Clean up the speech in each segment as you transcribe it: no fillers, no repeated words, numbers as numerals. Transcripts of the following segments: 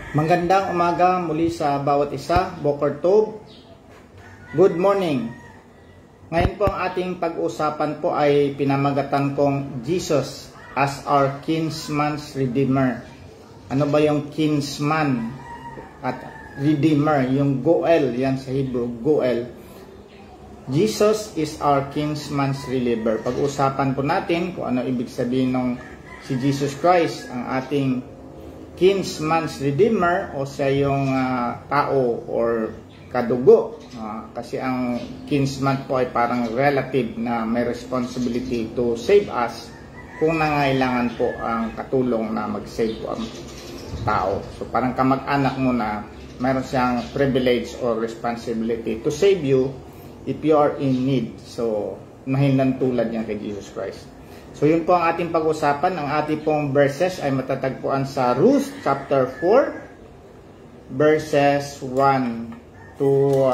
Magandang umaga muli sa bawat isa, Boker Tov. Good morning. Ngayon po ang ating pag-usapan po ay pinamagatan kong Jesus as our kinsman's redeemer. Ano ba yung kinsman at redeemer? Yung Goel, yan sa Hebrew, Goel. Jesus is our kinsman's redeemer. Pag-usapan po natin kung ano ibig sabihin ng si Jesus Christ, ang ating kinsman's redeemer, o siya yung tao or kadugo. Kasi ang kinsman po ay parang relative na may responsibility to save us kung nangailangan po ang katulong na mag-save po ang tao. So parang kamag-anak mo na mayroon siyang privilege or responsibility to save you if you are in need. So mahinang tulad niya kay Jesus Christ. So yun po ang ating pag-usapan. Ang ating pong verses ay matatagpuan sa Ruth chapter 4 verses 1 to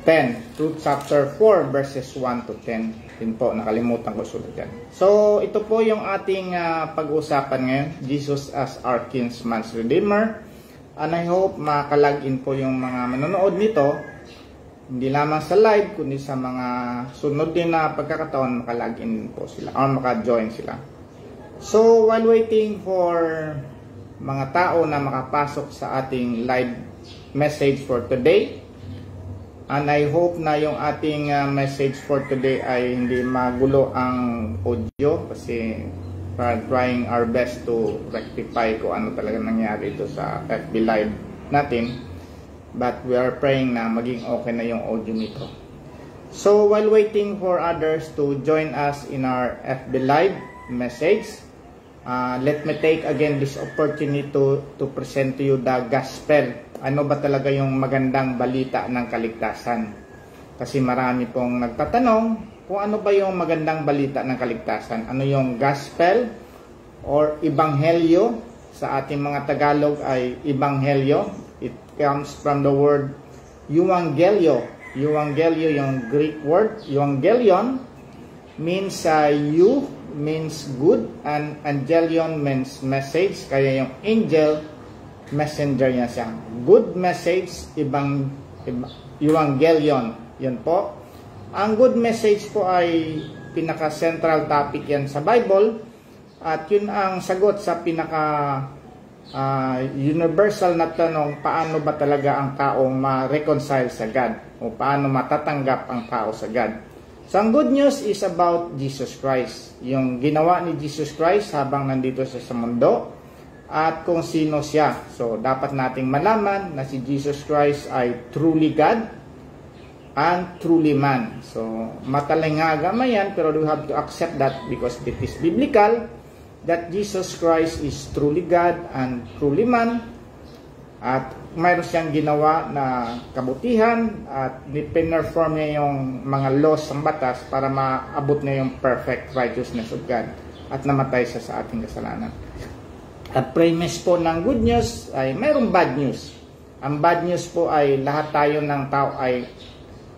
10. Ruth chapter 4 verses 1 to 10. Yun po, nakalimutan ko sulat yan. So ito po yung ating pag-usapan ngayon. Jesus as our kinsman's redeemer. And I hope makalag-in po yung mga manonood nito. Hindi lamang sa live, kundi sa mga sunod din na pagkakataon, makalagin po sila, or maka-join sila. So, while waiting for mga tao na makapasok sa ating live message for today, and I hope na yung ating message for today ay hindi magulo ang audio, kasi trying our best to rectify kung ano talaga nangyari ito sa FB live natin. But we are praying na maging okay na yung audio nito. So while waiting for others to join us in our FB Live message, let me take again this opportunity to present to you the gospel. Ano ba talaga yung magandang balita ng kaligtasan? Kasi marami pong nagtatanong kung ano ba yung magandang balita ng kaligtasan. Ano yung gospel or ebanghelyo? Sa ating mga Tagalog ay ebanghelyo. It comes from the word euangelio. Euangelio, yung Greek word. Euangelion means you means good, and angelion means message. Kaya yung angel, messenger niya siya. Good message, euangelion. Yun po. Ang good message po ay pinaka-central topic yan sa Bible. At yun ang sagot sa universal na tanong, paano ba talaga ang taong ma-reconcile sa God? O paano matatanggap ang tao sa God? So ang good news is about Jesus Christ. Yung ginawa ni Jesus Christ habang nandito siya sa mundo at kung sino siya. So dapat nating malaman na si Jesus Christ ay truly God and truly man. So matalingaga man yan, pero we have to accept that because it is biblical that Jesus Christ is truly God and truly man, at mayroon siyang ginawa na kabutihan at pinerform niya yung mga laws ng batas para maabot niya yung perfect righteousness of God at namatay siya sa ating kasalanan. At premise po ng good news ay mayroong bad news. Ang bad news po ay lahat tayo ng tao ay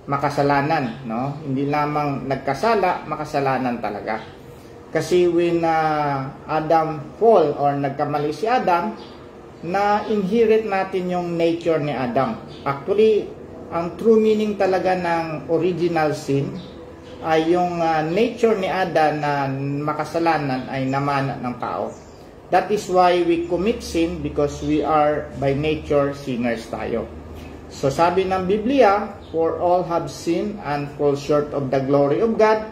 makasalanan, no? Hindi lamang nagkasala, makasalanan talaga. Kasi when Adam fall or nagkamali si Adam, na inherit natin yung nature ni Adam. Actually, ang true meaning talaga ng original sin ay yung nature ni Adam na makasalanan ay namana ng tao. That is why we commit sin, because we are by nature sinners tayo. So sabi ng Biblia, for all have sinned and fall short of the glory of God.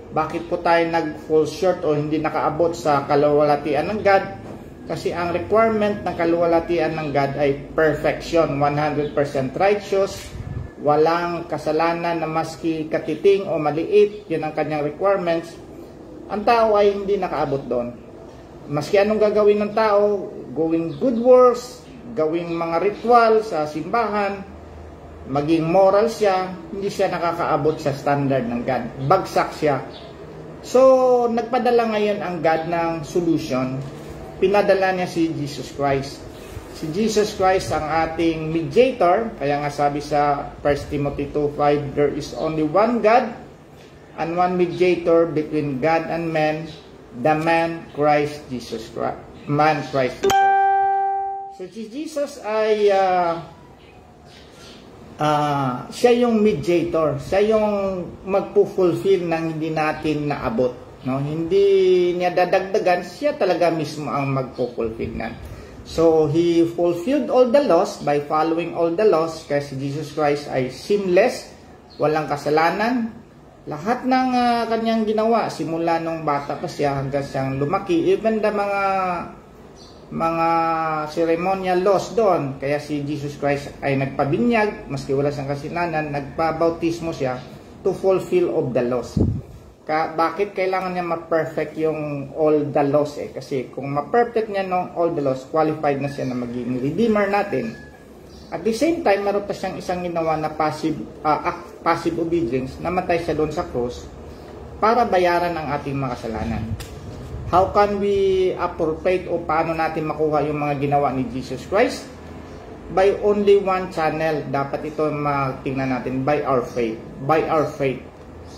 Bakit po tayo nag-fall short o hindi nakaabot sa kaluwalhatian ng God? Kasi ang requirement ng kaluwalhatian ng God ay perfection, 100% righteous, walang kasalanan na maski katiting o maliit, yun ang kanyang requirements. Ang tao ay hindi nakaabot doon. Maski anong gagawin ng tao, gawing good works, gawing mga ritual sa simbahan, maging moral siya, hindi siya nakakaabot sa standard ng God. Bagsak siya. So, nagpadala ngayon ang God ng solution. Pinadala niya si Jesus Christ. Si Jesus Christ ang ating mediator. Kaya nga sabi sa 1 Timothy 2:5, there is only one God and one mediator between God and man, the man Christ Jesus Christ. Man Christ Jesus. So si Jesus ay siya yung mediator, siya yung magpo-fulfill ng hindi natin naabot, no? Hindi niya dadagdagan, siya talaga mismo ang magpo-fulfill nan. So he fulfilled all the laws by following all the laws, kasi Jesus Christ ay sinless, walang kasalanan. Lahat ng kanyang ginawa simula nung bata pa siya hanggang siyang lumaki, even the mga ceremonial laws doon. Kaya si Jesus Christ ay nagpabinyag, maski wala siyang kasalanan, nagpabautismo siya to fulfill of the laws. Bakit kailangan niya ma-perfect yung all the laws? Kasi kung ma-perfect niya ng all the laws, qualified na siya na maging redeemer natin. At the same time, meron pa siyang isang ginawa na passive obedience, namatay siya doon sa cross para bayaran ang ating mga kasalanan. How can we appropriate o paano natin makuha yung mga ginawa ni Jesus Christ? By only one channel. Dapat ito matingnan natin, by our faith. By our faith.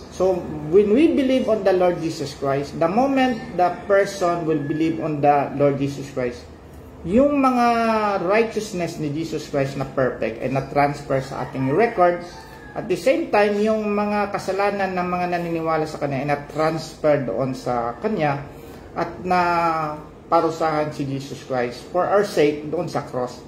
So, when we believe on the Lord Jesus Christ, the moment the person will believe on the Lord Jesus Christ, yung mga righteousness ni Jesus Christ na perfect ay na-transfer sa ating record. At the same time, yung mga kasalanan ng mga naniniwala sa Kanya ay na-transfer doon sa Kanya at na parusahan si Jesus Christ for our sake doon sa cross.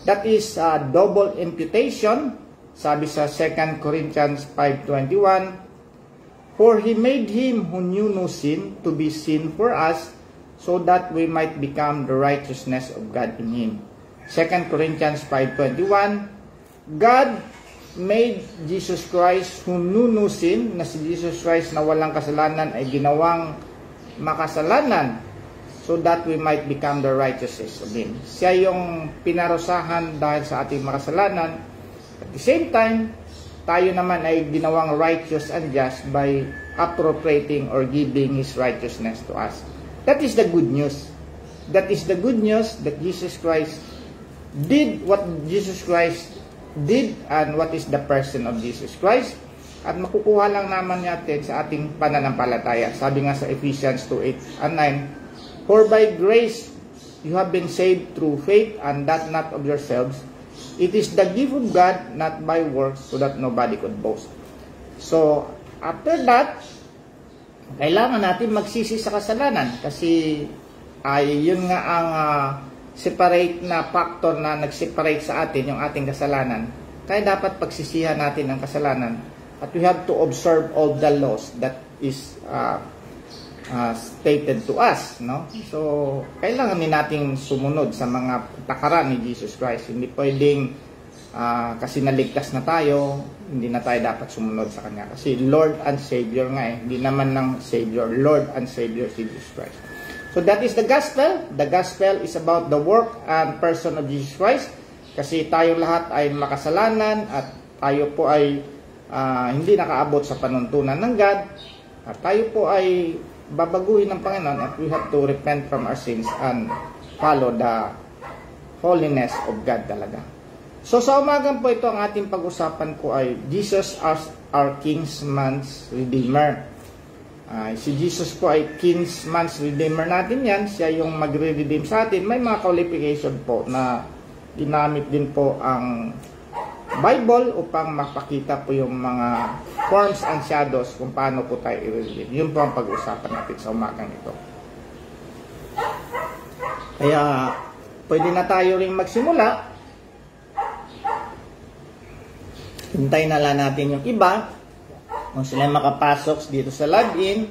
That is double imputation. Sabi sa 2 Corinthians 5:21, for He made Him who knew no sin to be sin for us, so that we might become the righteousness of God in Him. 2 Corinthians 5:21, God made Jesus Christ who knew no sin, na si Jesus Christ na walang kasalanan ay ginawang makasalanan, so that we might become the righteousness of Him. Siya yung pinarusahan dahil sa ating makasalanan. At the same time, tayo naman ay ginawang righteous and just by appropriating or giving His righteousness to us. That is the good news. That is the good news that Jesus Christ did what Jesus Christ did, and what is the person of Jesus Christ. At makukuha lang naman natin sa ating pananampalataya. Sabi nga sa Ephesians 2:8 and 9, for by grace you have been saved through faith, and that not of yourselves. It is the gift of God, not by works, so that nobody could boast. So, after that, kailangan natin magsisi sa kasalanan, kasi yun nga ang separate na factor na nag-separate sa atin, yung ating kasalanan. Kaya dapat pagsisihan natin ang kasalanan. At we have to observe all the laws that is stated to us, no? So, kailangan din nating sumunod sa mga takaran ni Jesus Christ. Hindi pwedeng kasi naligtas na tayo, hindi na tayo dapat sumunod sa Kanya. Kasi Lord and Savior nga hindi naman ng Savior, Lord and Savior si Jesus Christ. So, that is the gospel. The gospel is about the work and person of Jesus Christ. Kasi tayo lahat ay makasalanan at tayo po ay hindi nakaabot sa panuntunan ng God, at tayo po ay babaguhin ng Panginoon, at we have to repent from our sins and follow the holiness of God talaga. So sa umagang po ito, ang ating pag-usapan ko ay Jesus as our Kinsman's Redeemer. Si Jesus po ay Kinsman's Redeemer natin yan. Siya yung magre-redeem sa atin. May mga qualification po na ginamit din po ang Bible upang mapakita po yung mga forms and shadows kung paano po tayo i-redeem. Yun po ang pag-usapan natin sa umagang ito. Kaya pwede na tayo rin magsimula. Hintayin na lang natin yung iba kung sila makapasok dito sa login,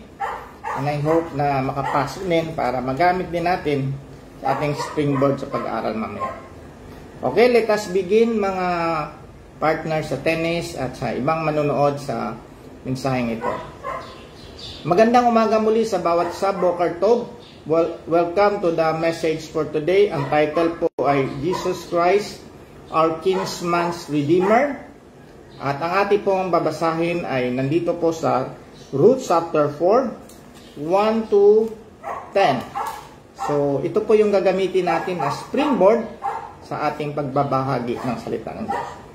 and I hope na makapasok din para magamit din natin sa ating springboard sa pag-aaral mamaya. Okay, let us begin mga partners sa tennis at sa ibang manonood sa mensaheng ito. Magandang umaga muli sa bawat isa, Boker Tov. Welcome to the message for today. Ang title po ay Jesus Christ, our Kinsman's Redeemer. At ang ating pong babasahin ay nandito po sa Ruth chapter 4, 1 to 10. So, ito po yung gagamitin natin as springboard sa ating pagbabahagi ng salita ng Diyos.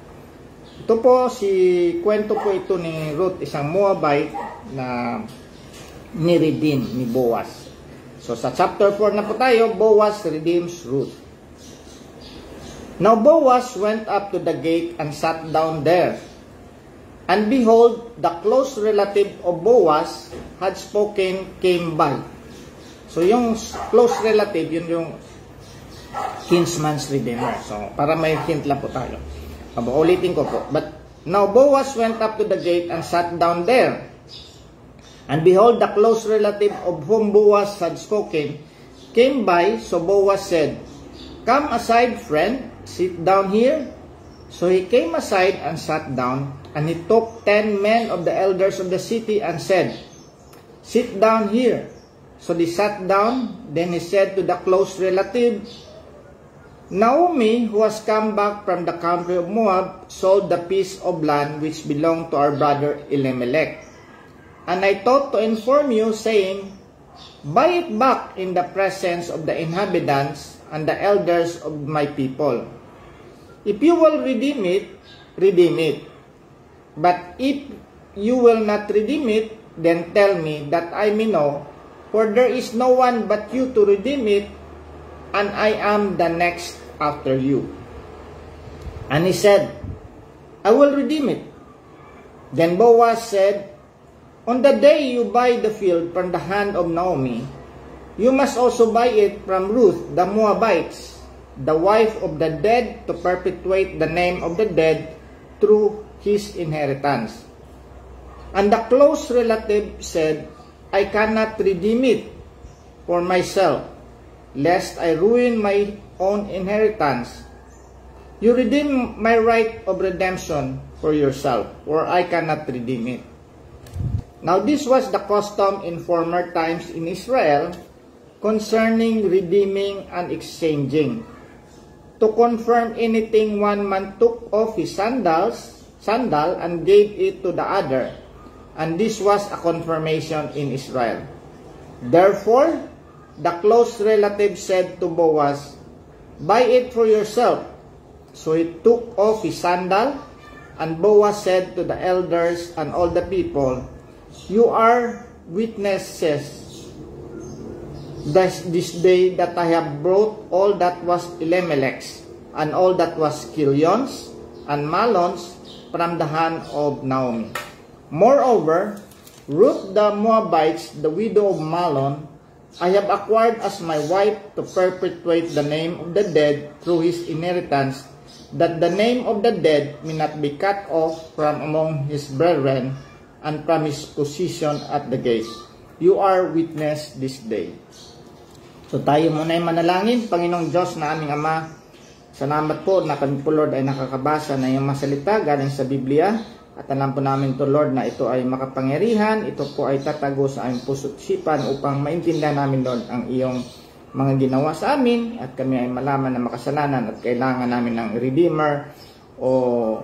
Ito po, kwento po ito ni Ruth, isang Moabite na ni-redeem ni Boaz. So, sa chapter 4 na po tayo, Boaz redeems Ruth. Now Boaz went up to the gate and sat down there. And behold, the close relative of Boaz had spoken, came by. So yung close relative, yun yung kinsman's redeemer. So para may hint lang po tayo. Ulitin ko po. But now Boaz went up to the gate and sat down there. And behold, the close relative of whom Boaz had spoken came by. So Boaz said, "Come aside, friend, sit down here." So he came aside and sat down. And he took 10 men of the elders of the city and said, "Sit down here." So they sat down. Then he said to the close relative, "Naomi, who has come back from the country of Moab, sold the piece of land which belonged to our brother Elimelech. And I thought to inform you, saying, buy it back in the presence of the inhabitants and the elders of my people. If you will redeem it, redeem it. But if you will not redeem it, then tell me that I may know, for there is no one but you to redeem it, and I am the next after you." And he said, "I will redeem it." Then Boaz said, "On the day you buy the field from the hand of Naomi, you must also buy it from Ruth the Moabites, the wife of the dead, to perpetuate the name of the dead through his inheritance." And the close relative said, "I cannot redeem it for myself, lest I ruin my own inheritance. You redeem my right of redemption for yourself, or I cannot redeem it." Now this was the custom in former times in Israel concerning redeeming and exchanging. To confirm anything, one man took off his sandal and gave it to the other, and this was a confirmation in Israel. Therefore, the close relative said to Boaz, "Buy it for yourself." So he took off his sandal, and Boaz said to the elders and all the people, "You are witnesses this day that I have brought all that was Elimelech's, and all that was Kilion's and Mahlon's from the hand of Naomi. Moreover, Ruth the Moabites, the widow of Mahlon, I have acquired as my wife to perpetuate the name of the dead through his inheritance, that the name of the dead may not be cut off from among his brethren and from his position at the gate. You are witness this day." So tayo muna ay manalangin. Panginoong Diyos na aming Ama, salamat po na kami po, Lord, ay nakakabasa na iyong masalita galing sa Biblia. At alam po namin to, Lord, na ito ay makapangyarihan. Ito po ay tatago sa aming puso't isipan upang maintindihan namin, Lord, ang iyong mga ginawa sa amin. At kami ay malaman na makasalanan at kailangan namin ng Redeemer o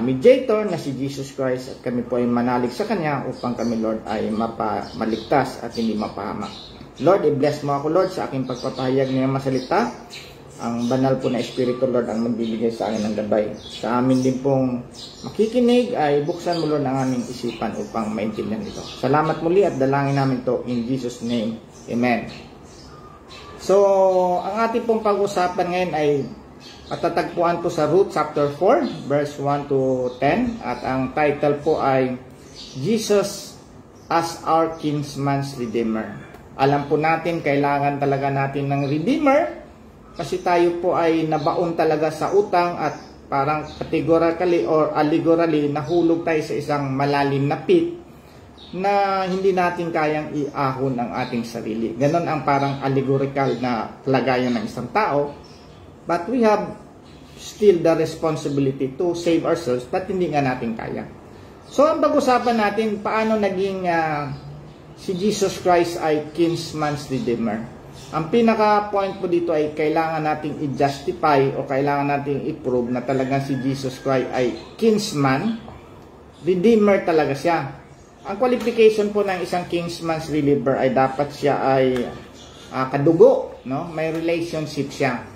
mediator na si Jesus Christ. At kami po ay manalig sa Kanya upang kami, Lord, ay maligtas at hindi mapahamak. Lord, i-bless mo ako, Lord, sa aking pagpapahayag niyang masalita. Ang banal po na Espiritu, Lord, ang magbibigay sa akin ng gabay. Sa amin din pong makikinig ay buksan mo, Lord, ang aming isipan upang maintindihan ito. Salamat muli at dalangin namin to in Jesus' name. Amen. So, ang ating pong pag-usapan ngayon ay matatagpuan po sa Ruth chapter 4, verse 1 to 10. At ang title po ay Jesus as our Kinsman's Redeemer. Alam po natin, kailangan talaga natin ng Redeemer kasi tayo po ay nabaon talaga sa utang at parang categorically or allegorically nahulog tayo sa isang malalim na pit na hindi natin kayang iahon ang ating sarili. Ganon ang parang allegorical na lagayan ng isang tao. But we have still the responsibility to save ourselves, but hindi nga natin kaya. So ang pag-usapan natin, paano naging si Jesus Christ ay Kinsman's Redeemer. Ang pinaka-point po dito ay kailangan nating i-justify o kailangan nating i-prove na talagang si Jesus Christ ay kinsman, redeemer talaga siya. Ang qualification po ng isang kinsman's redeemer ay dapat siya ay kadugo, no? May relationship siya.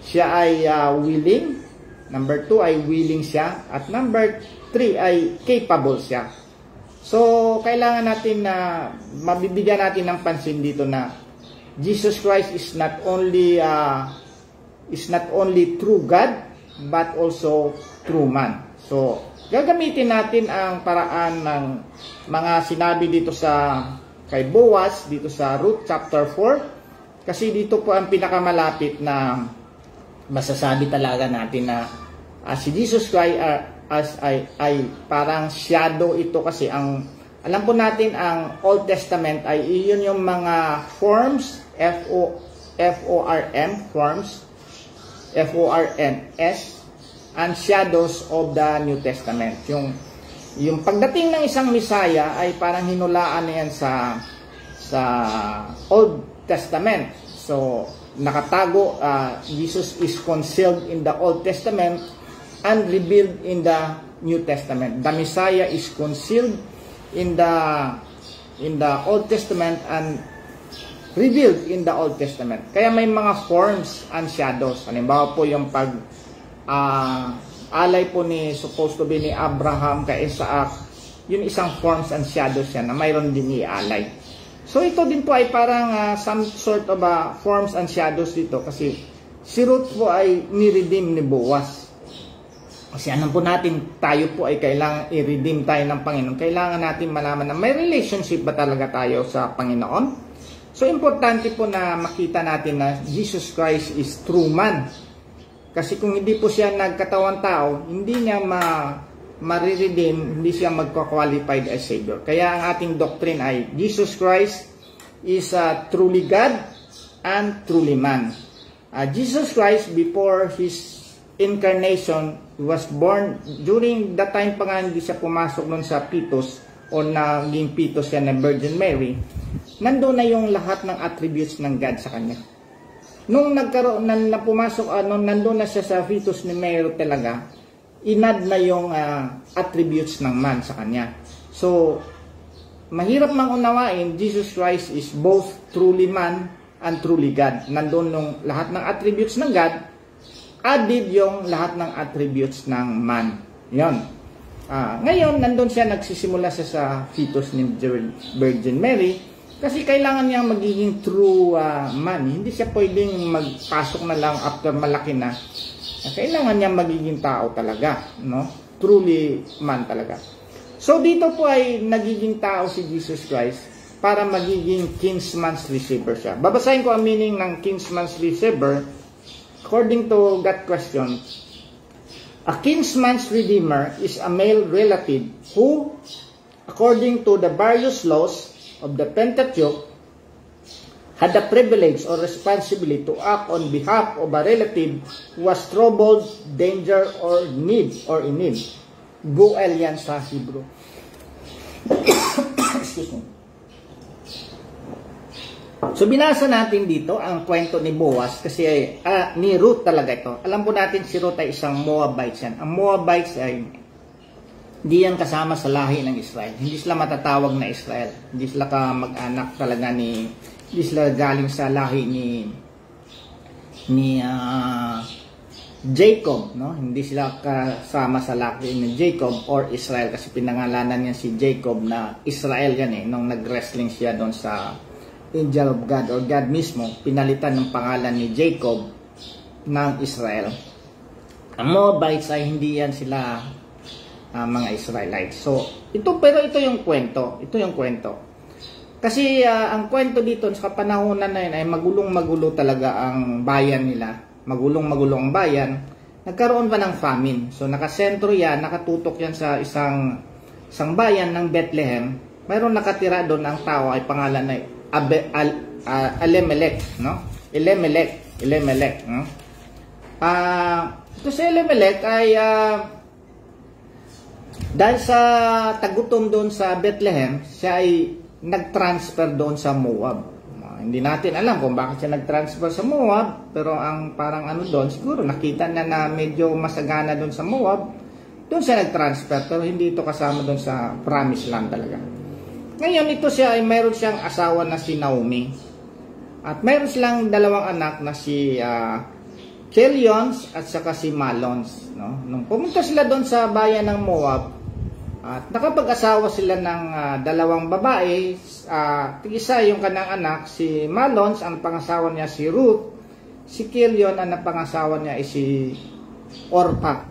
Siya ay willing. Number 2 ay willing siya. At number 3 ay capable siya. So, kailangan natin na mabibigyan natin ng pansin dito na Jesus Christ is not only is not only true God, but also true man. So, gagamitin natin ang paraan ng mga sinabi dito sa kay Boaz, dito sa Ruth chapter 4, kasi dito po ang pinakamalapit na masasabi talaga natin na si Jesus Christ ay parang shadow ito, kasi ang alam po natin ang Old Testament ay iyon yung mga forms, F-O-R-M, forms, F-O-R-M-S, and shadows of the New Testament. Yung pagdating ng isang Messiah ay parang hinulaan na yan sa Old Testament. So, nakatago, Jesus is concealed in the Old Testament and revealed in the New Testament. The Messiah is concealed in the Old Testament and revealed in the Old Testament. Kaya may mga forms and shadows. Halimbawa po yung alay po supposed to be ni Abraham kay Isaac, yun isang forms and shadows yan na mayroon din ialay. So ito din po ay parang some sort of forms and shadows dito, kasi si Ruth po ay ni-redeem ni Boaz. Kasi alam po natin, tayo po ay kailangan i-redeem tayo ng Panginoon. Kailangan natin malaman na may relationship ba talaga tayo sa Panginoon. So importante po na makita natin na Jesus Christ is true man. Kasi kung hindi po siya nagkatawang tao, hindi niya ma-redeem, hindi siya magka-qualified as Savior. Kaya ang ating doctrine ay Jesus Christ is truly God and truly man. Jesus Christ, before His incarnation, was born during the time pa nga hindi siya pumasok nun sa fetus o naging fetus siya ng Virgin Mary, nandoon na yung lahat ng attributes ng God sa Kanya. Nung nagkaroon na pumasok, nandoon na siya sa fetus ni Mary talaga, inad na yung attributes ng man sa kanya. So, mahirap mang unawain, Jesus Christ is both truly man and truly God. Nandoon yung lahat ng attributes ng God, added yung lahat ng attributes ng man. Yan. Ngayon, nandoon siya, nagsisimula siya sa fetus ni Virgin Mary, kasi kailangan niya magiging true man. Hindi siya pwedeng magpasok na lang after malaki na. Kailangan niya magiging tao talaga, no? Truly man talaga. So dito po ay nagiging tao si Jesus Christ para magiging kinsman's receiver siya. Babasahin ko ang meaning ng kinsman's receiver. According to that question, a kinsman's redeemer is a male relative who, according to the various laws of the Pentateuch, had the privilege or responsibility to act on behalf of a relative who was troubled, danger, or need, or in need. Goel yan sa Hebrew. Excuse me. So binasa natin dito ang kwento ni Boaz, kasi ni Ruth talaga ito. Alam po natin si Ruth ay isang Moabite yan. Ang Moabites ay hindi yan kasama sa lahi ng Israel. Hindi sila matatawag na Israel. Hindi sila mag-anak talaga hindi sila galing sa lahi ni Jacob, no? Hindi sila kasama sa lahi ni Jacob or Israel, kasi pinangalanan niya si Jacob na Israel yan nung nag-wrestling siya doon sa angel of God or God mismo, pinalitan ng pangalan ni Jacob ng Israel. Ang Moabites ay hindi yan sila mga Israelites. So, pero ito yung kwento. Ito yung kwento. Kasi ang kwento dito sa kapanahonan na yun ay magulong-magulo talaga ang bayan nila. Magulong-magulo ang bayan. Nagkaroon pa ng famine. So, nakasentro yan, nakatutok yan sa isang bayan ng Bethlehem. Mayroon nakatira doon, ang tao ay pangalan na Elimelech, no? Elimelech, no? Ito si Elimelech ay dahil sa tagutom doon sa Bethlehem, siya ay nag-transfer doon sa Moab. Hindi natin alam kung bakit siya nag-transfer sa Moab, pero ang parang doon, siguro nakita na medyo masagana doon sa Moab, doon siya nag-transfer, pero hindi ito kasama doon sa Promised Land talaga. Ngayon, ito siya ay mayroon siyang asawa na si Naomi. At mayroon silang dalawang anak na si Chelions at saka si Malons. No? Nung pumunta sila doon sa bayan ng Moab, at nakapag-asawa sila ng dalawang babae, isa yung kanang anak, si Malons, ang pangasawa niya si Ruth, Si Kilion, ang napangasawa niya ay si Orpa,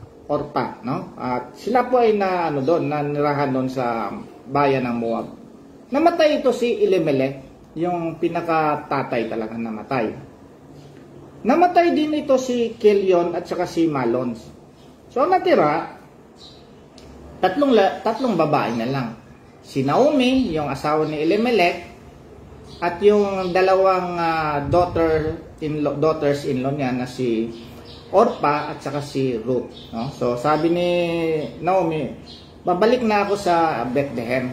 no? At sila po ay nanirahan doon sa bayan ng Moab. Namatay ito si Elimelech, yung pinakatatay talaga namatay. Namatay din ito si Kilion at saka si Malon. So natira, tatlong babae na lang. Si Naomi, yung asawa ni Elimelech, at yung dalawang daughters-in-law niya na si Orpa at saka si Ruth. No? So sabi ni Naomi, babalik na ako sa Bethlehem.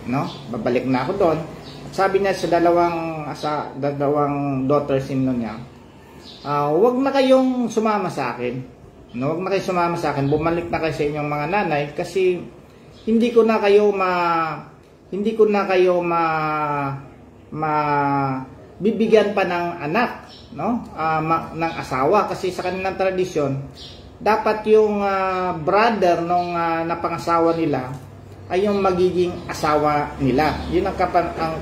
No? Babalik na ako doon. Sabi niya sa dalawang daughters-in-law niya, huwag na kayong sumama sa akin. No? Huwag na kayong sumama sa akin. Bumalik na kayo sa inyong mga nanay kasi hindi ko na kayo bibigyan pa ng anak, no? Ng asawa, kasi sa kanilang tradisyon dapat yung brother nung napangasawa nila ay yung magiging asawa nila. Yun ang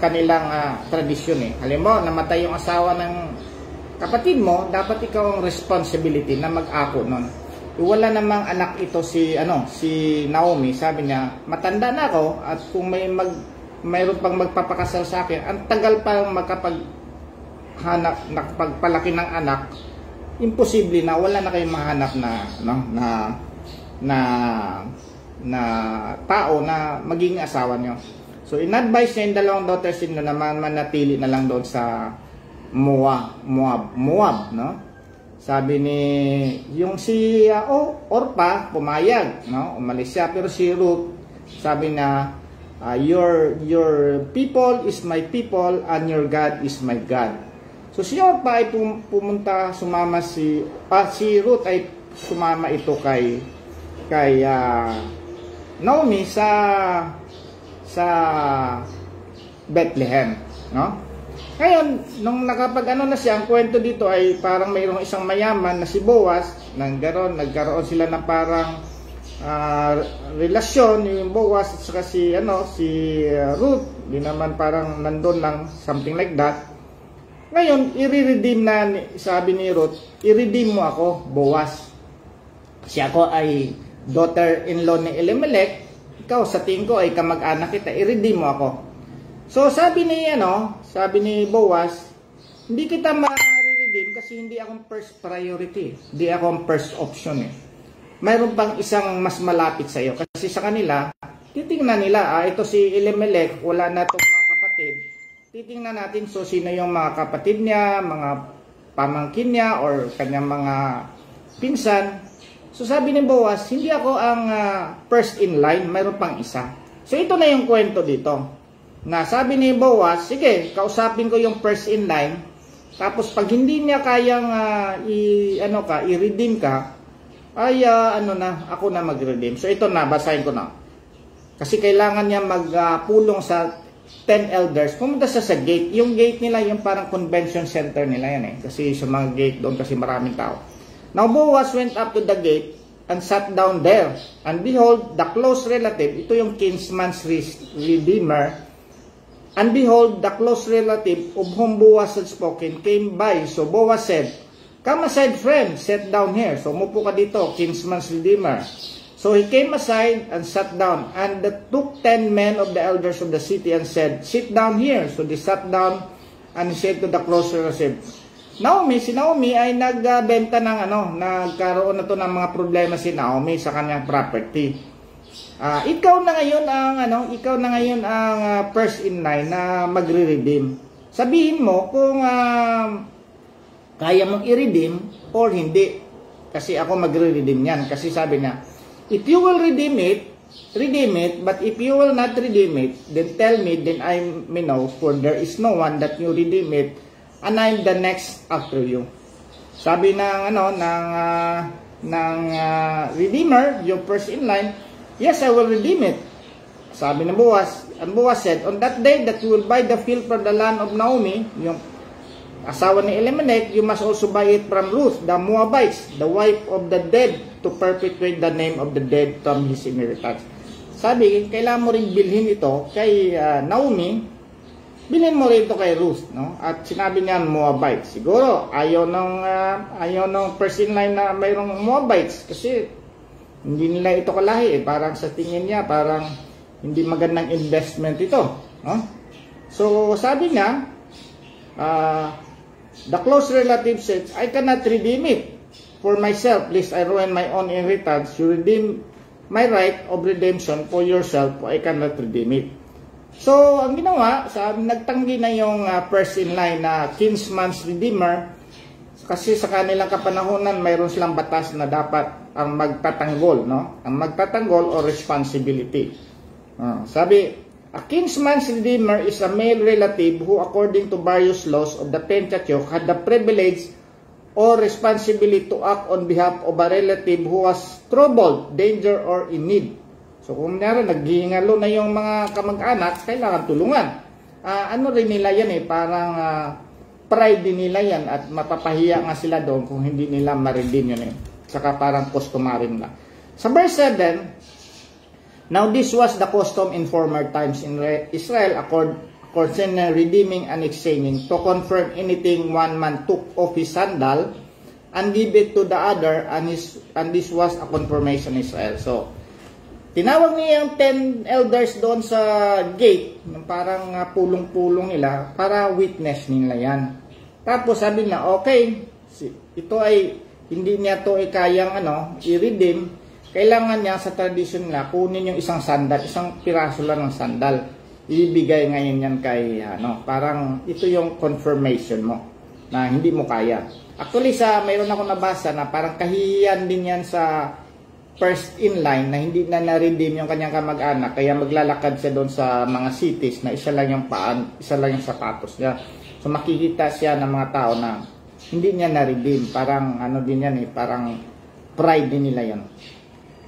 kanilang tradisyon eh. Halimbawa, namatay yung asawa ng kapatid mo, dapat ikaw ang responsibility na mag-ako nun. Wala namang anak ito si Naomi. Sabi niya, matanda na ako at kung mayroon pang magpapakasal sa akin, ang tagal pa nakapagpalaki ng anak, imposible na wala na kayong mahanap na tao na magiging asawa nyo. So in-advise niya yung dalawang daughters-in-law na manatili na lang doon sa Moab, no? Sabi ni yung si Orpa pumayag, no? Umalis siya, pero si Ruth sabi na your people is my people and your God is my God. So si Orpa ay sumama si Ruth ay sumama ito kay Naomi sa Bethlehem, no? Ngayon, nung na siya, ang kwento dito ay parang mayroong isang mayaman na si Boaz, nagkaroon sila ng parang relasyon, yung Boaz at saka si Ruth, di naman parang nandun lang, something like that. Ngayon, sabi ni Ruth, i-redeem mo ako, Boaz. Kasi ako ay daughter-in-law ni Elimelech, ikaw sa tingin ko ay kamag-anak kita, i-redeem mo ako. So sabi ni Boaz, hindi kita ma-redeem kasi hindi akong first priority, hindi akong first option eh. Mayroon pang isang mas malapit sa iyo. Kasi sa kanila, titingnan nila, ito si Elimelech, wala na itong mga kapatid. Titingnan natin, so sino yung mga kapatid niya, mga pamangkin niya, or kanyang mga pinsan. So sabi ni Boaz, hindi ako ang first in line, mayroon pang isa. So ito na yung kwento dito. Na sabi ni Boaz, sige, kausapin ko yung first in line. Tapos pag hindi niya kayang i-redeem ka, ay ako na mag-redeem. So ito na, basahin ko na. Kasi kailangan niya magpulong sa 10 elders. Pumunta sa gate. Yung gate nila, yung parang convention center nila yan eh. Kasi sa mga gate doon kasi maraming tao. Now Boaz went up to the gate and sat down there. And behold, the close relative, ito yung kinsman's redeemer. And behold, the close relative of whom Boaz had spoken came by. So Boaz said, come aside, friend, sit down here. So umupo ka dito, kinsman's redeemer. So he came aside and sat down. And took 10 men of the elders of the city and said, sit down here. So they sat down and he said to the close relative, si Naomi ay nagbenta nagkaroon na to ng mga problema si Naomi sa kanyang property. Ikaw na ngayon ang first in line na magre-redeem. Sabihin mo kung kaya mong i-redeem or hindi. Kasi ako magre-redeem yan. Kasi sabi niya, if you will redeem it, but if you will not redeem it, then tell me, then I may know, for there is no one that you redeem it, and I'm the next after you. Sabi ng redeemer, yung first in line, yes, I will redeem it. Sabi ng Boaz, and Boaz said, on that day that you will buy the field from the land of Naomi, yung asawa ni Elimelech, you must also buy it from Ruth, the Moabites, the wife of the dead, to perpetuate the name of the dead from his inheritance. Sabi, kailangan mo rin bilhin ito kay Naomi bilhin mo rito kay Ruth, no? At sinabi niya Moabite. Siguro ayaw ng first in line na mayroong Moabites kasi hindi nila ito kalahi, parang sa tingin niya parang hindi magandang investment ito, no? So sabi niya, the close relative said, I cannot redeem it for myself, lest I ruin my own inheritance. You redeem my right of redemption for yourself, for I cannot redeem it. So, ang ginawa, nagtanggi na yung first in line na kinsman's redeemer kasi sa kanilang kapanahonan mayroon silang batas na dapat ang magtatanggol, no? Ang magtatanggol o responsibility. Sabi, a kinsman's redeemer is a male relative who according to various laws of the Pentateuch had the privilege or responsibility to act on behalf of a relative who was troubled, danger, or in need. So kung naghihingalo na yung mga kamag-anak, kailangan tulungan. Ano rin nila yan parang pride din nila yan at mapapahiya nga sila doon kung hindi nila ma-redeem yun Saka parang customary nila. Sa verse 7, now this was the custom in former times in Israel concerning redeeming and exchanging, to confirm anything one man took off his sandal and give it to the other, and this was a confirmation in Israel. So, tinawag niya yung 10 elders doon sa gate, parang pulong-pulong nila, para witness nila yan. Tapos sabi niya, okay, ito ay, hindi niya to kayang i-redeem, kailangan niya sa tradition nila, kunin yung isang sandal, isang piraso lang ng sandal. Ibigay ngayon yan kay, parang ito yung confirmation mo, na hindi mo kaya. Actually, mayroon ako nabasa na parang kahihiyan din yan sa first in line na hindi na na-redeem yung kanyang kamag-anak, kaya maglalakad siya doon sa mga cities na isa lang yung paan, isa lang yung sapatos niya. So makikita siya ng mga tao na hindi niya na-redeem, parang din yan parang pride din nila yan.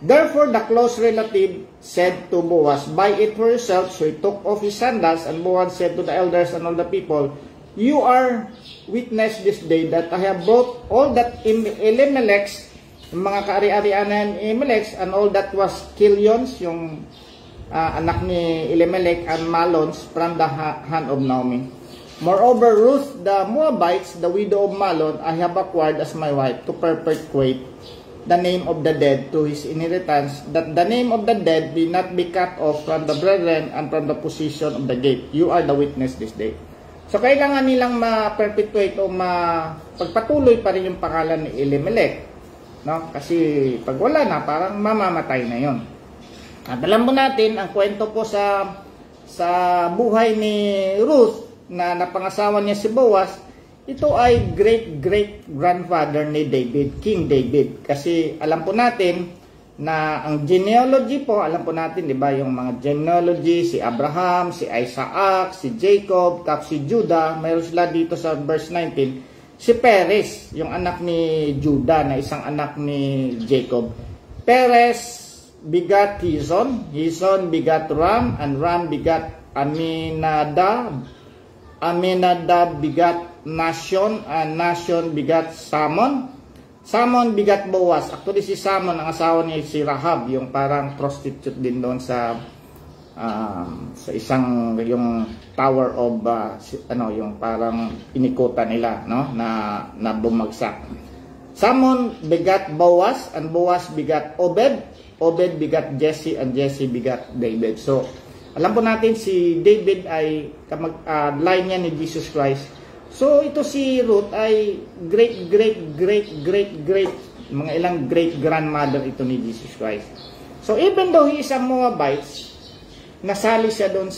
Therefore the close relative said to Boaz, buy it for yourself. So he took off his sandals, and Boaz said to the elders and all the people, you are witness this day that I have brought all that Elimelech's, yung mga kaari-arianan Elimelech, and all that was Kilions, yung anak ni Elimelech, and Malons from the hand of Naomi. Moreover, Ruth the Moabites, the widow of Malon, I have acquired as my wife to perpetuate the name of the dead to his inheritance, that the name of the dead be not be cut off from the brethren and from the position of the gate. You are the witness this day. So kailangan nilang ma-perpetuate o pagpatuloy pa rin yung pangalan ni Elimelech. No? Kasi pag wala na, parang mamamatay na yon. At alam mo natin, ang kwento po sa buhay ni Ruth na napangasawa niya si Boaz, ito ay great-great-grandfather ni David, King David. Kasi alam po natin na ang genealogy po, alam po natin, di ba, yung mga genealogy, si Abraham, si Isaac, si Jacob, tapos si Judah, mayroon sila dito sa verse 19, si Perez, yung anak ni Judah, na isang anak ni Jacob. Perez bigat Hizon, Hizon bigat Ram, and Ram bigat Aminadab, Aminadab bigat Nation, and Nation bigat Samon. Samon bigat Boaz. Actually si Samon ang asawa niya si Rahab, yung parang prostitute din doon sa isang yung tower of yung parang inikutan nila, no, na bumagsak. Samon bigat Boaz, and Boaz bigat Obed. Obed bigat Jesse, and Jesse bigat David. So alam po natin si David ay line niya ni Jesus Christ. So ito si Ruth ay great mga ilang great grandmother ito ni Jesus Christ. So even though he is a Moabite, nasali siya doon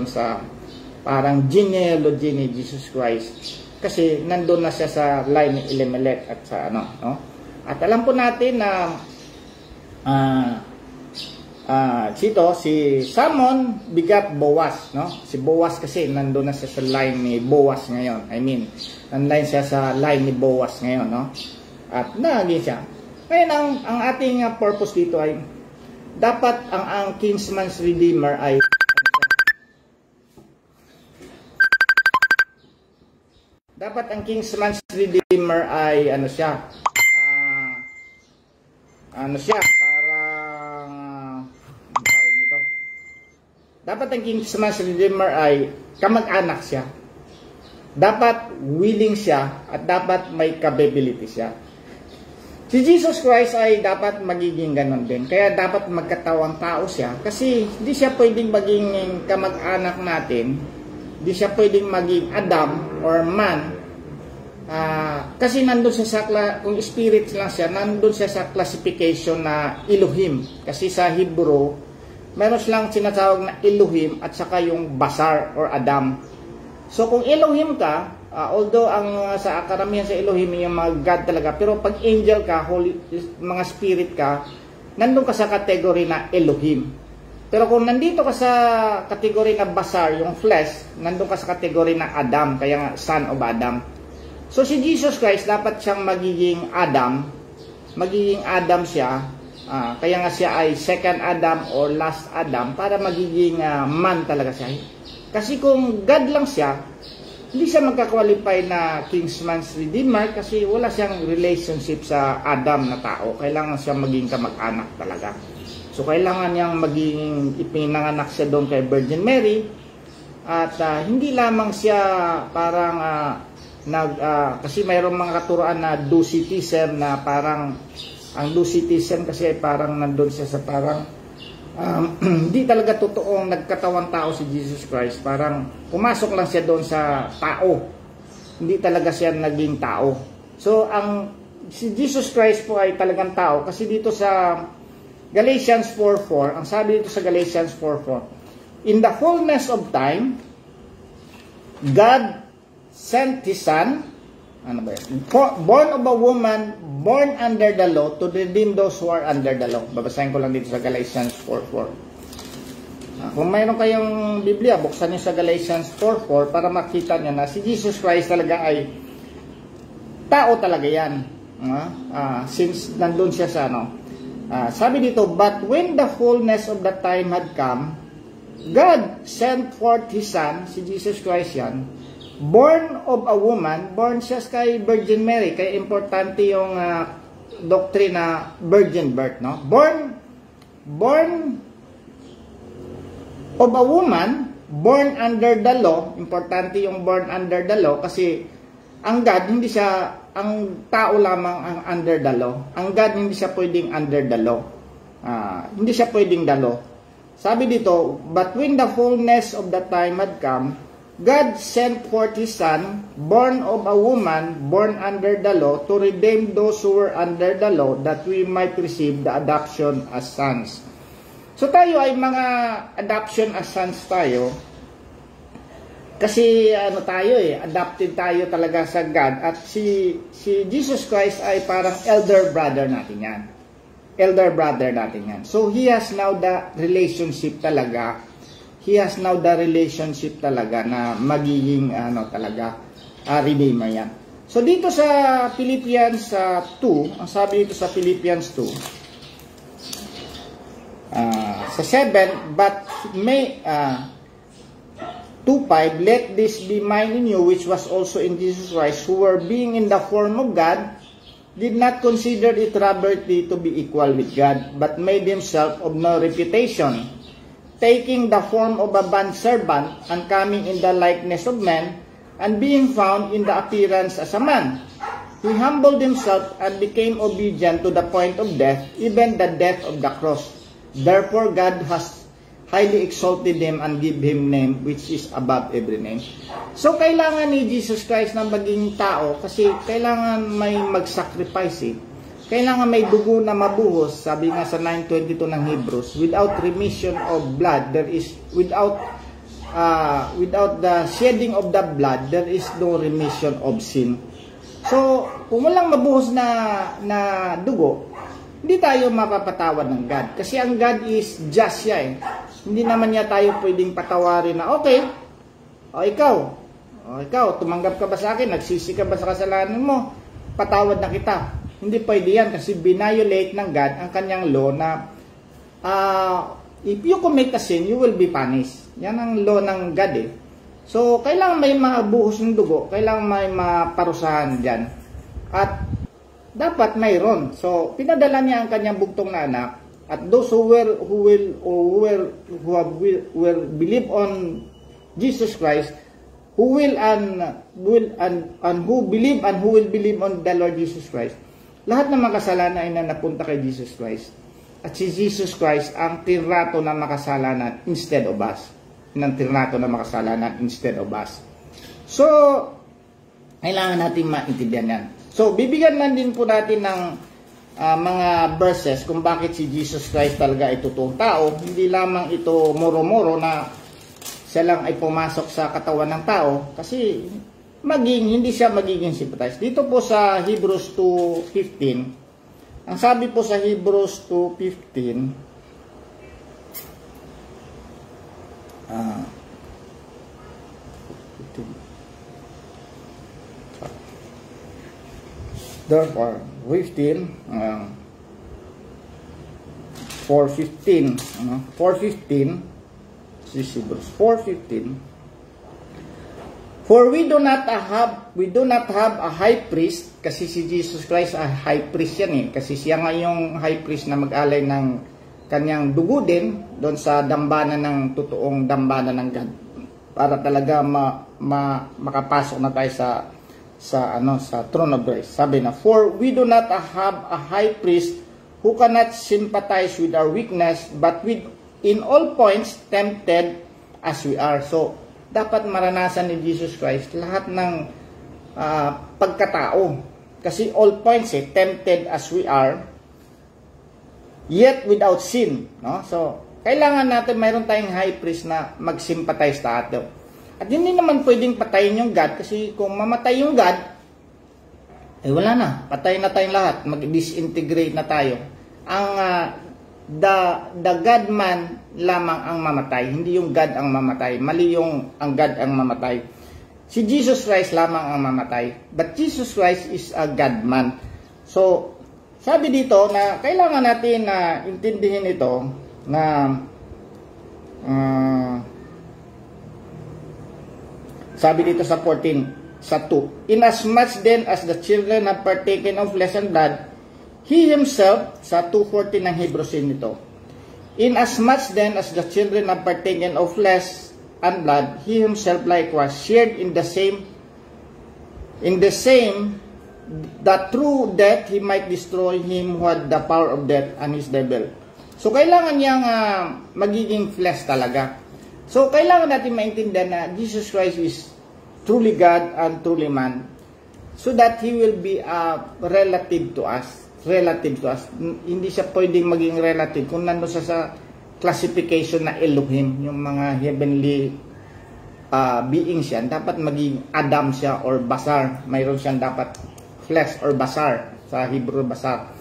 sa parang genealogy ni Jesus Christ. Kasi nandoon na siya sa line ni Elimelech at sa no? At alam po natin na si Samon bigat Boaz, no? Si Boaz kasi nandoon na siya sa line ni Boaz ngayon. I mean, nandoon siya sa line ni Boaz ngayon, no? At naging siya. Ngayon, ang ating purpose dito ay dapat ang kinsman's redeemer ay ano siya? Dapat ang kinsman redeemer ay kamag-anak siya. Dapat willing siya at dapat may capability siya. Si Jesus Christ ay dapat magiging ganon din. Kaya dapat magkatawang tao siya. Kasi hindi siya pwedeng maging kamag-anak natin. Hindi siya pwedeng maging Adam or man. Kasi nandun siya sa, kung spirit lang siya, nandun siya sa classification na Elohim. Kasi sa Hebrew, meron silang sinatawag na Elohim at saka yung Basar or Adam. So kung Elohim ka, although ang sa karamihan sa Elohim yung mga God talaga, pero pag angel ka, holy, mga spirit ka, nandun ka sa kategory na Elohim. Pero kung nandito ka sa kategory na Basar, yung flesh, nandun ka sa kategory na Adam, kaya nga son of Adam. So si Jesus Christ dapat siyang magiging Adam siya, kaya nga siya ay second Adam or last Adam para magiging man talaga siya. Kasi kung God lang siya, hindi siya magka-qualify na Kinsman's Redeemer kasi wala siyang relationship sa Adam na tao. Kailangan siya maging kamag-anak talaga. So kailangan niyang maging ipinanganak siya doon kay Virgin Mary. At hindi lamang siya parang kasi mayroong mga katuruan na docetism na parang ang docetism kasi ay parang nandun siya sa parang hindi talaga totoong nagkatawang tao si Jesus Christ. Parang pumasok lang siya doon sa tao. Hindi talaga siya naging tao. So, si Jesus Christ po ay talagang tao. Kasi dito sa Galatians 4:4, ang sabi dito sa Galatians 4:4, in the fullness of time, God sent His Son, born of a woman, born under the law, to redeem those who are under the law. Babasahin ko lang dito sa Galatians 4:4. Kung mayroon kayong Biblia, buksan niyo sa Galatians 4:4 para makita niyo na si Jesus Christ talaga ay tao talaga yan. Since nandun siya sa sabi dito, but when the fullness of the time had come, God sent forth His Son, si Jesus Christ yan, born of a woman, born siya kay Virgin Mary. Kaya importante yung doctrine virgin birth, no? Born of a woman, born under the law. Importante yung born under the law kasi ang God, hindi siya, ang tao lamang ang under the law. Ang God, hindi siya pwedeng under the law. Hindi siya pwedeng the law. Sabi dito, but when the fullness of the time had come, God sent forth His Son, born of a woman, born under the law, to redeem those who were under the law, that we might receive the adoption as sons. So tayo ay mga adoption as sons tayo. Kasi tayo adopted tayo talaga sa God. At si Jesus Christ ay parang elder brother natin yan. Elder brother natin yan. So He has now the relationship talaga. He has now the relationship talaga na magiging talaga redeemer yan. So dito sa Philippians 2, ang sabi dito sa Philippians 2, sa 7, but may 2:5, let this be mine in you, which was also in Jesus Christ, who were being in the form of God, did not consider it robbery to be equal with God, but made Himself of no reputation, taking the form of a bondservant, and coming in the likeness of men, and being found in the appearance as a man. He humbled Himself and became obedient to the point of death, even the death of the cross. Therefore God has highly exalted Him and give Him name which is above every name. So kailangan ni Jesus Christ na maging tao kasi kailangan may mag-sacrifice Kailangan may dugo na mabuhos, sabi nga sa 9:22 ng Hebrews, without remission of blood, there is, without the shedding of the blood, there is no remission of sin. So, kung walang mabuhos na dugo, hindi tayo mapapatawad ng God. Kasi ang God is just siya Hindi naman niya tayo pwedeng patawarin na, okay, ikaw, tumanggap ka ba sa akin? Nagsisi ka ba sa kasalanan mo? Patawad na kita. Hindi pwede yan kasi binayolate ng God ang kanyang law na if you commit a sin, you will be punished. Yan ang law ng God So, kailangan may mabuhos ng dugo, kailangan may maparusahan dyan. At dapat mayroon. So, pinadala niya ang kanyang bugtong na anak at those who will believe on Jesus Christ, who will believe on the Lord Jesus Christ, lahat ng makasalanan ay napunta kay Jesus Christ. At si Jesus Christ ang tinrato ng makasalanan instead of us. So, kailangan natin maintindihan yan. So, bibigyan lang din po natin ng mga verses kung bakit si Jesus Christ talaga ay totoong tao. Hindi lamang ito moro-moro na siya lang ay pumasok sa katawan ng tao, kasi hindi siya magiging sympathize. Dito po sa Hebrews 2:15, ang sabi po sa Hebrews 2:15, therefore 4:15, Hebrews 4:15, for we do not have a high priest, kasi si Jesus Christ ay high priest yan kasi siya nga yung high priest na mag-alay ng kanyang dugo din doon sa dambana ng totoong dambana ng God, para talaga makapasok na tayo sa throne of grace. Sabi na, for we do not have a high priest who cannot sympathize with our weakness, but in all points tempted as we are. So, dapat maranasan ni Jesus Christ lahat ng pagkatao. Kasi all points tempted as we are, yet without sin. No? So, kailangan natin mayroon tayong high priest na mag-sympathize sa atin. At hindi naman pwedeng patayin yung God, kasi kung mamatay yung God, wala na. Patay na tayong lahat. Mag-disintegrate na tayo. The God man lamang ang mamatay, hindi yung God ang mamatay. Mali yung ang God ang mamatay. Si Jesus Christ lamang ang mamatay. But Jesus Christ is a God man. So, sabi dito na kailangan natin na intindihin ito na sabi dito sa 14, sa 2, inasmuch then as the children have partaken of flesh and blood, He Himself, sa 2:14 ng Hebrews nito, inasmuch then as the children have partaken of flesh and blood, He Himself likewise shared in the same, that through death He might destroy him who had the power of death, and his devil. So, kailangan niyang magiging flesh talaga. So, kailangan natin maintindihan na Jesus Christ is truly God and truly man, so that He will be relative to us. Hindi siya pwedeng maging relative kung nandun sa classification na Elohim, yung mga heavenly beings yan. Dapat maging Adam siya or Basar. Mayroon siyang dapat flesh or Basar, sa Hebrew Basar.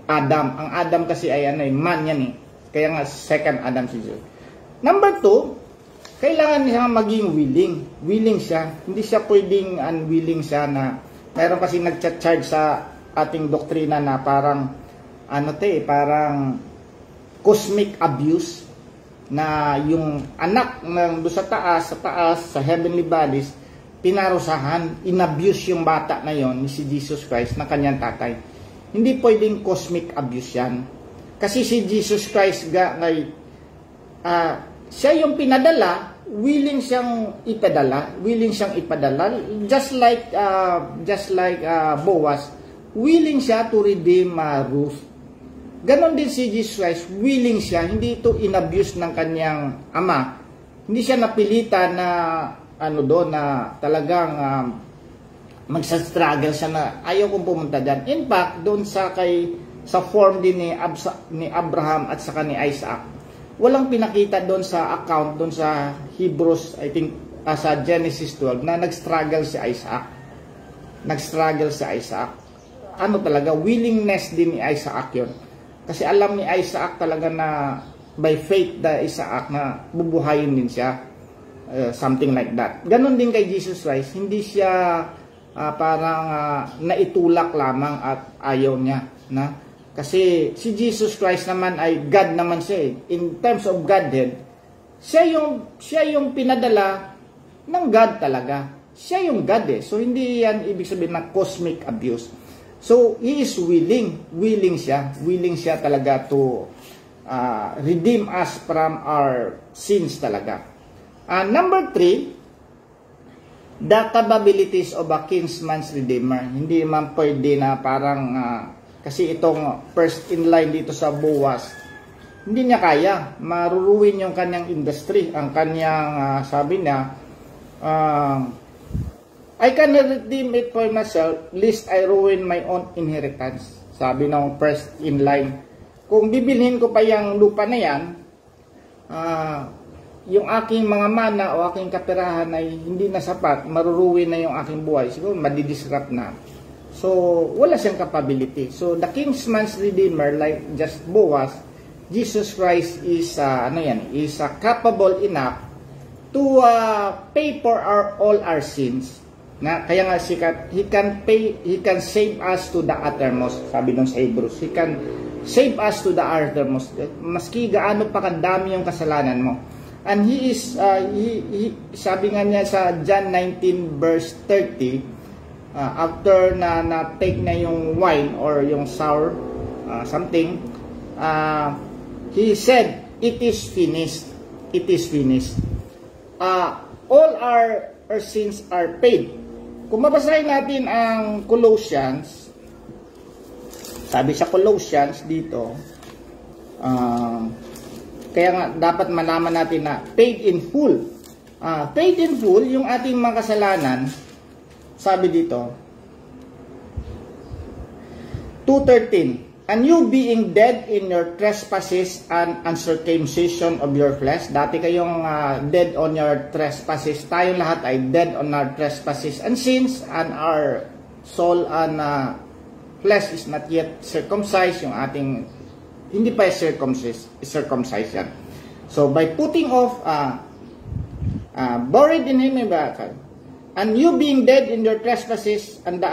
Adam. Ang Adam kasi ay man yan Kaya nga second Adam si Jesus. Number 2, kailangan niya maging willing siya. Hindi siya pwedeng unwilling siya, na mayroon kasi nagcha-charge sa ating doktrina na parang parang cosmic abuse, na yung anak ng sa taas sa heavenly bodies, pinarusahan, inabuse yung bata na yon ni si Jesus Christ na kanyang tatay. Hindi pwedeng cosmic abuse yan. Kasi si Jesus Christ siya yung pinadala, willing siyang ipadala, just like Boaz, willing siya to redeem Ruth. Ganon din si Jesus Christ, willing siya, hindi ito inabuse ng kanyang ama. Hindi siya napilitan na na talagang magsa-struggle siya na ayaw kong pumunta dyan. In fact, doon sa form din ni Abraham at saka ni Isaac, walang pinakita doon sa account, doon sa Hebrews, I think, sa Genesis 12, na nag-struggle si Isaac. Talaga, willingness din ni Isaac yun. Kasi alam ni Isaac talaga na by faith Isaac na bubuhayin din siya. Something like that. Ganon din kay Jesus Christ. Hindi siya parang naitulak lamang at ayaw niya. Kasi si Jesus Christ naman ay God naman siya. In terms of Godhead, siya yung pinadala ng God talaga. Siya yung God So hindi yan ibig sabihin na cosmic abuse. So He is willing siya talaga to redeem us from our sins talaga. Number 3, the capabilities of a kinsman's redeemer. Hindi man pwede na parang kasi itong first in line dito sa Boaz, hindi niya kaya, maruruin yung kanyang industry, ang kanyang sabi niya, I cannot redeem it for myself, lest I ruin my own inheritance. Sabi ng first in line, kung bibilhin ko pa yung lupa na yan, yung aking mga mana o aking kaperahan ay hindi na sapat, maruruin na yung aking buhay, siguro madidisrupt na. So, wala siyang capability. So, the kinsman's redeemer, like just Boaz, Jesus Christ is capable enough to pay for all our sins. Kaya nga he can save us to the uttermost. Sabi nung sa Hebrews, he can save us to the uttermost. Maski gaano pa kadami yung kasalanan mo. And he is sabi nga niya sa John 19 verse 30, after na take na yung wine or yung sour something, he said, it is finished. It is finished. All our sins are paid. Kung mabasahin natin ang Colossians, sabi sa Colossians dito, kaya nga dapat malaman natin na paid in full. Paid in full, yung ating mga kasalanan, sabi dito, 2:13, and you being dead in your trespasses and uncircumcision of your flesh. Dati kayong dead on your trespasses. Tayong lahat ay dead on our trespasses and sins, and our soul and flesh is not yet circumcised. Yung ating hindi pa circumcised yan. So by putting off buried in him, and you being dead in your trespasses and the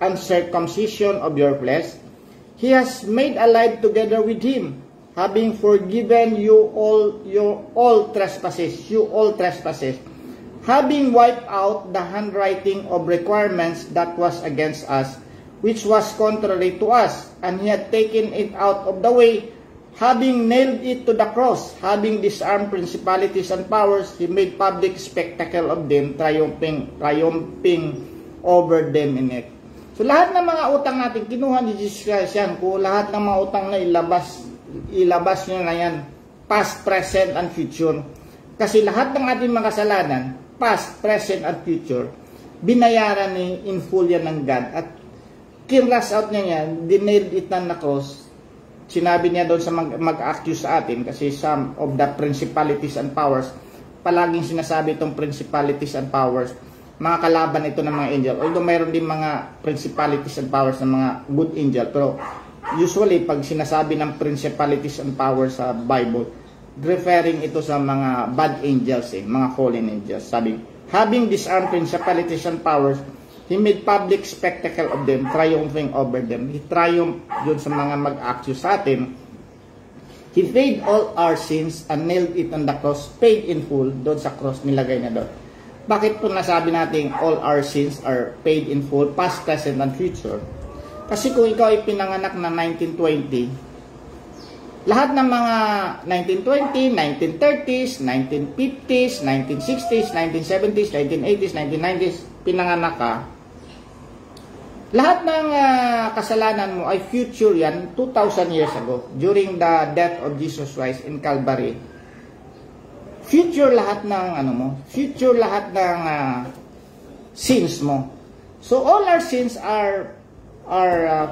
uncircumcision of your flesh, he has made alive together with him, having forgiven you all trespasses, having wiped out the handwriting of requirements that was against us, which was contrary to us, and he had taken it out of the way, having nailed it to the cross, having disarmed principalities and powers, he made public spectacle of them, triumphing over them in it. So lahat ng mga utang natin, kinuha ni Jesus Christ yan. Kung lahat ng mga utang na ilabas nyo na yan, past, present, and future. Kasi lahat ng ating mga kasalanan, past, present, and future, binayaran ni in full yan ng God. At kinras out niya yan, dinailed it na cross. Sinabi niya doon sa mag-accuse sa atin, kasi some of the principalities and powers, palaging sinasabi itong principalities and powers, mga kalaban ito ng mga angel. Although mayroon din mga principalities and powers ng mga good angel, pero usually pag sinasabi ng principalities and powers sa Bible, referring ito sa mga bad angels, mga fallen angels. Sabi, having disarmed principalities and powers, he made public spectacle of them, triumphing over them. He triumphed yun sa mga mag-accuse sa atin. He paid all our sins and nailed it on the cross, paid in full, doon sa cross, nilagay na doon. Bakit po nasabi natin all our sins are paid in full, past, present, and future? Kasi kung ikaw ay pinanganak na 1920, lahat ng mga 1920, 1930s, 1950s, 1960s, 1970s, 1980s, 1990s, pinanganak ka, lahat ng kasalanan mo ay future yan, 2,000 years ago, during the death of Jesus Christ in Calvary. Future lahat ng future lahat ng sins mo. So all our sins are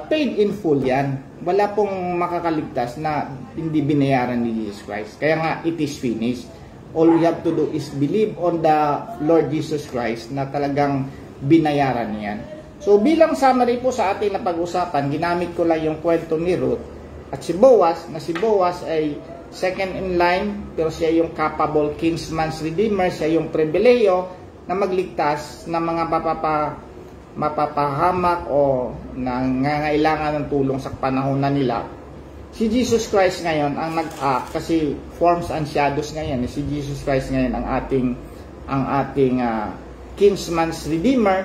paid in full yan. Wala pong makakaligtas na hindi binayaran ni Jesus Christ. Kaya nga, it is finished. All we have to do is believe on the Lord Jesus Christ na talagang binayaran niyan. So bilang summary po sa ating napag-usapan, ginamit ko lang yung kwento ni Ruth at si Boaz, na si Boaz ay second in line, pero siya yung capable kinsman's redeemer, siya yung pribileyo na magligtas ng mga mapapahamak o nangangailangan ng tulong sa panahon na nila. Si Jesus Christ ngayon ang nag-act, kasi forms and shadows ngayon. Si Jesus Christ ngayon ang ating kinsman's redeemer.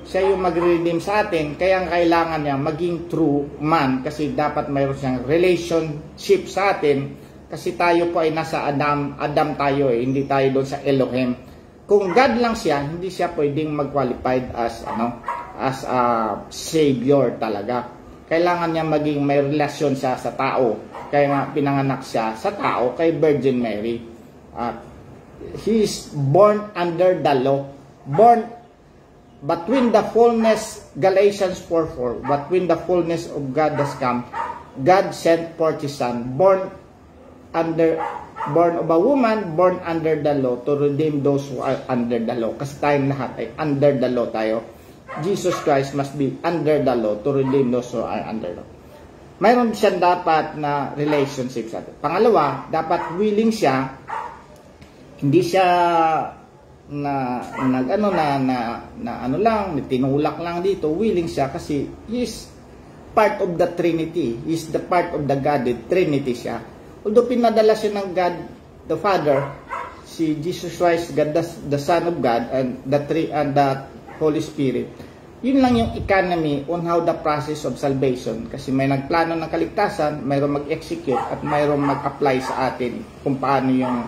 siya yung magre-redeem sa atin, kaya kailangan niya maging true man kasi dapat mayroon siyang relationship sa atin kasi tayo po ay nasa Adam tayo hindi tayo doon sa Elohim. Kung God lang siya, hindi siya pwedeng mag-qualified as a savior talaga. Kailangan niya maging may relasyon siya sa tao. Kaya nga pinanganak siya sa tao kay Virgin Mary. He is born under the law. But when the fullness, Galatians 4:4, but when the fullness of God has come, God sent forth His Son, born of a woman, born under the law, to redeem those who are under the law. Kasi tayong lahat ay under the law tayo. Jesus Christ must be under the law to redeem those who are under the law. Mayroon siyang dapat na relationship sa atin. Pangalawa, dapat willing siya, hindi siya tinulak lang dito, willing siya kasi he is part of the Trinity. He is the part of the Godhead Trinity siya. Although pinadala siya ng God the Father, si Jesus Christ, God the Son of God, and the Holy Spirit. Yun lang yung economy on how the process of salvation. Kasi may nagplano ng kaligtasan, mayroong mag-execute at mayroong mag-apply sa atin kung paano yung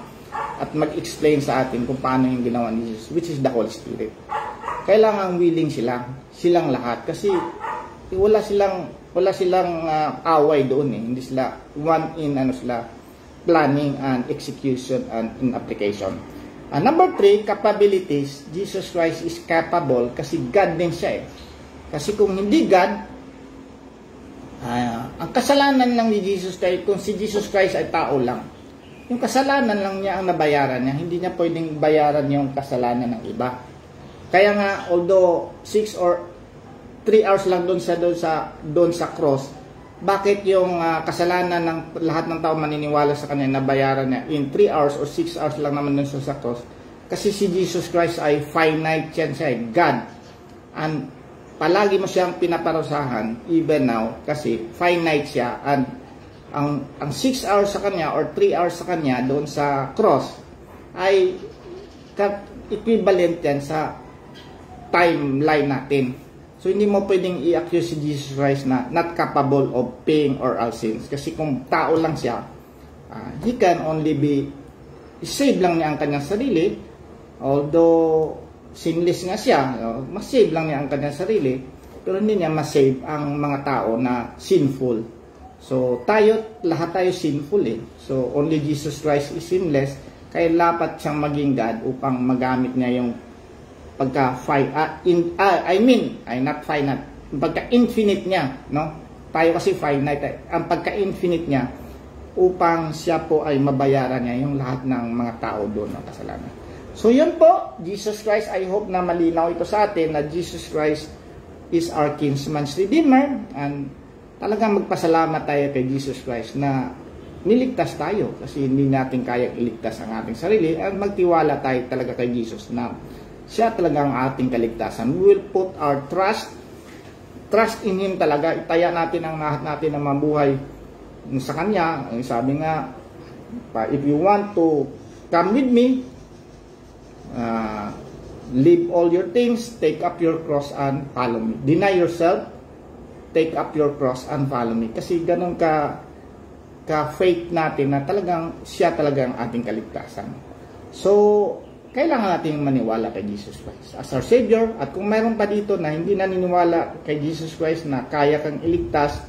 at mag-explain sa atin kung paano yung ginawa ni Jesus, which is the Holy Spirit. Kailangan willing silang lahat kasi wala silang away doon hindi sila one in planning and execution and in application. Number 3, capabilities. Jesus Christ is capable kasi God din siya Kasi kung hindi God, ang kasalanan lang ni Jesus Christ, kung si Jesus Christ ay tao lang, yung kasalanan lang niya ang nabayaran niya, hindi niya pwedeng bayaran yung kasalanan ng iba. Kaya nga, although 6 or 3 hours lang doon sa cross, bakit yung kasalanan ng lahat ng tao maniniwala sa kanya nabayaran niya in 3 hours or 6 hours lang naman doon sa cross? Kasi si Jesus Christ ay finite siya, God. And palagi mo siyang pinaparusahan even now kasi finite siya, and ang 6 hours sa kanya or 3 hours sa kanya doon sa cross ay equivalent yan sa timeline natin. So hindi mo pwedeng i-accuse si Jesus Christ na not capable of paying all our sins. Kasi kung tao lang siya, he can only save lang niya ang kanyang sarili. Although sinless nga siya, mas-save lang niya ang kanyang sarili, pero hindi niya mas-save ang mga tao na sinful. So lahat tayo sinful So only Jesus Christ is sinless, kaya dapat siyang maging God upang magamit niya yung pagka-infinite niya, no? Tayo kasi finite, ang pagka-infinite niya upang siya po ay mabayaran niya yung lahat ng mga tao doon ng kasalanan. So yun po, Jesus Christ, I hope na malinaw ito sa atin na Jesus Christ is our kinsman's redeemer, and talagang magpasalamat tayo kay Jesus Christ na niligtas tayo kasi hindi natin kayang iligtas ang ating sarili, at magtiwala tayo talaga kay Jesus na siya talaga ang ating kaligtasan. We will put our trust in Him talaga. Itaya natin ang lahat natin na mabuhay sa Kanya. Sabi nga, if you want to come with me, leave all your things, take up your cross and follow me. Deny yourself, take up your cross and follow me. Kasi ganun ka-faith natin na talagang siya talaga ang ating kaligtasan. So, kailangan natin maniwala kay Jesus Christ as our Savior. At kung mayroon pa dito na hindi naniniwala kay Jesus Christ na kaya kang iligtas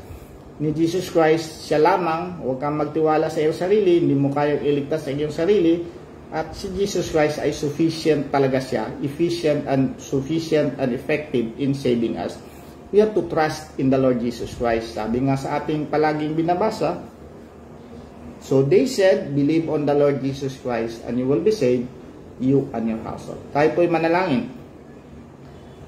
ni Jesus Christ, siya lamang, huwag kang magtiwala sa iyong sarili, hindi mo kayang iligtas sa iyong sarili, at si Jesus Christ ay sufficient talaga siya, efficient and sufficient and effective in saving us. We have to trust in the Lord Jesus Christ. Sabi nga sa ating palaging binabasa, so they said, believe on the Lord Jesus Christ and you will be saved, you and your household. Tayo po'y manalangin.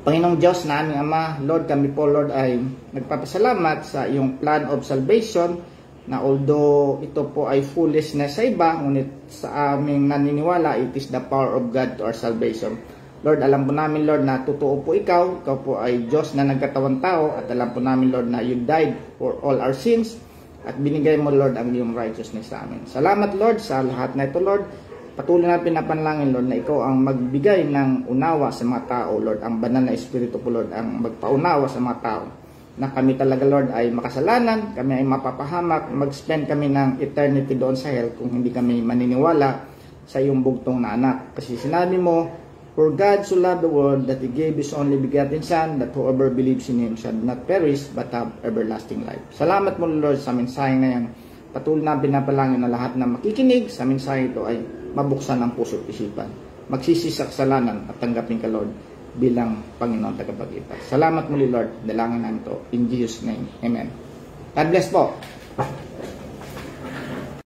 Panginoong Diyos na aming Ama, Lord, kami po, Lord, ay nagpapasalamat sa iyong plan of salvation, na although ito po ay foolishness sa iba, ngunit sa aming naniniwala, it is the power of God to our salvation. Lord, alam po namin, Lord, na totoo po ikaw po ay Diyos na nagkatawang tao, at alam po namin, Lord, na you died for all our sins, at binigay mo, Lord, ang iyong righteousness sa amin. Salamat, Lord, sa lahat na ito, Lord. patuloy na pinapanalangin, Lord, na ikaw ang magbigay ng unawa sa mga tao, Lord. Ang banal na Espiritu po, Lord, ang magpaunawa sa mga tao. Na kami talaga, Lord, ay makasalanan, kami ay mapapahamak, mag-spend kami ng eternity doon sa hell kung hindi kami maniniwala sa iyong bugtong na anak. Kasi sinabi mo, for God so loved the world that He gave His only begotten Son, that whoever believes in Him shall not perish but have everlasting life. Salamat mo, Lord, sa mensahe na yan. Patuloy na pinapalangin na lahat na makikinig sa mensahe ito ay mabuksan ang puso at isipan. Magsisi sa kasalanan at tanggapin ka, Lord, bilang Panginoon tagapagligtas. Salamat muli, Lord. Dalangin namin ito. In Jesus' name. Amen. God bless po.